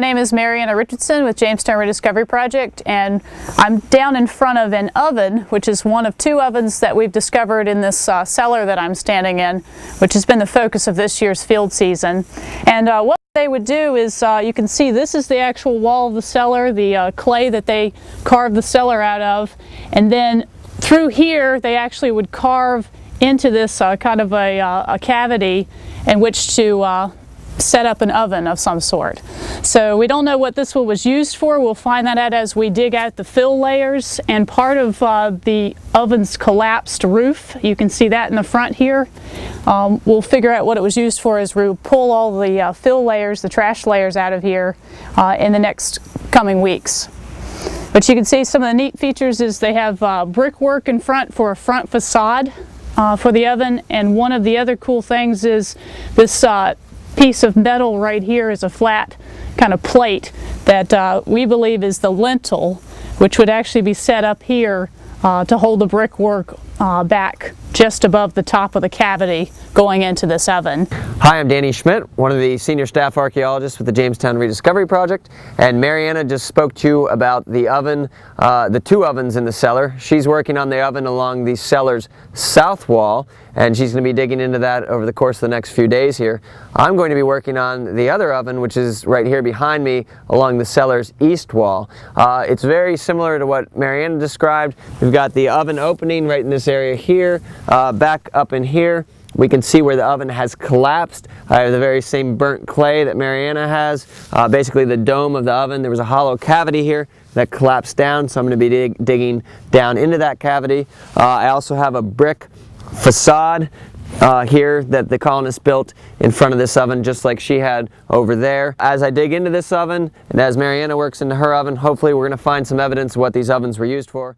name is Mariana Richardson with Jamestown Rediscovery Project, and I'm down in front of an oven, which is one of two ovens that we've discovered in this cellar that I'm standing in, which has been the focus of this year's field season. And what they would do is, you can see this is the actual wall of the cellar, the clay that they carved the cellar out of, and then through here they actually would carve into this kind of a cavity in which to set up an oven of some sort. So we don't know what this one was used for. We'll find that out as we dig out the fill layers, and part of the oven's collapsed roof, you can see that in the front here. We'll figure out what it was used for as we pull all the fill layers, the trash layers out of here in the next coming weeks. But you can see some of the neat features is they have brickwork in front for a front facade for the oven, and one of the other cool things is this piece of metal right here is a flat kind of plate that we believe is the lintel, which would actually be set up here to hold the brickwork back just above the top of the cavity going into this oven. Hi, I'm Danny Schmidt, one of the senior staff archaeologists with the Jamestown Rediscovery Project, and Mariana just spoke to you about the oven, the two ovens in the cellar. She's working on the oven along the cellar's south wall, and she's going to be digging into that over the course of the next few days here. I'm going to be working on the other oven, which is right here behind me along the cellar's east wall. It's very similar to what Mariana described. We've got the oven opening right in this area here, back up in here. We can see where the oven has collapsed. I have the very same burnt clay that Mariana has. Basically the dome of the oven, there was a hollow cavity here that collapsed down, so I'm going to be digging down into that cavity. I also have a brick facade here that the colonists built in front of this oven, just like she had over there. As I dig into this oven, and as Mariana works into her oven, hopefully we're going to find some evidence of what these ovens were used for.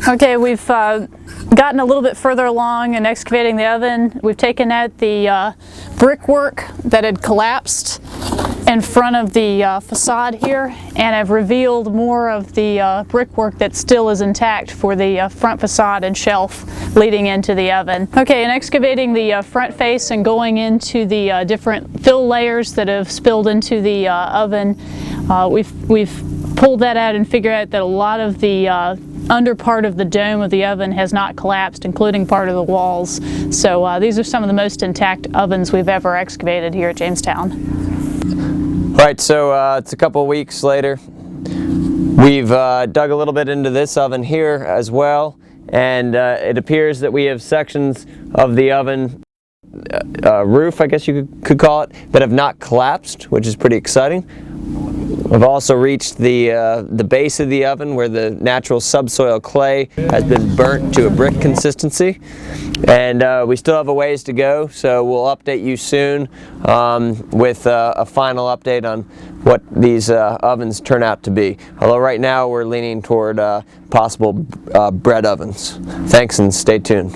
Okay, we've gotten a little bit further along in excavating the oven. We've taken out the brickwork that had collapsed in front of the facade here, and have revealed more of the brickwork that still is intact for the front facade and shelf leading into the oven. Okay, in excavating the front face and going into the different fill layers that have spilled into the oven, we've pulled that out and figured out that a lot of the under part of the dome of the oven has not collapsed, including part of the walls. So these are some of the most intact ovens we've ever excavated here at Jamestown. All right, so it's a couple weeks later. We've dug a little bit into this oven here as well, and it appears that we have sections of the oven roof, I guess you could call it, that have not collapsed, which is pretty exciting. We've also reached the base of the oven where the natural subsoil clay has been burnt to a brick consistency, and we still have a ways to go, so we'll update you soon with a final update on what these ovens turn out to be. Although right now we're leaning toward possible bread ovens. Thanks, and stay tuned.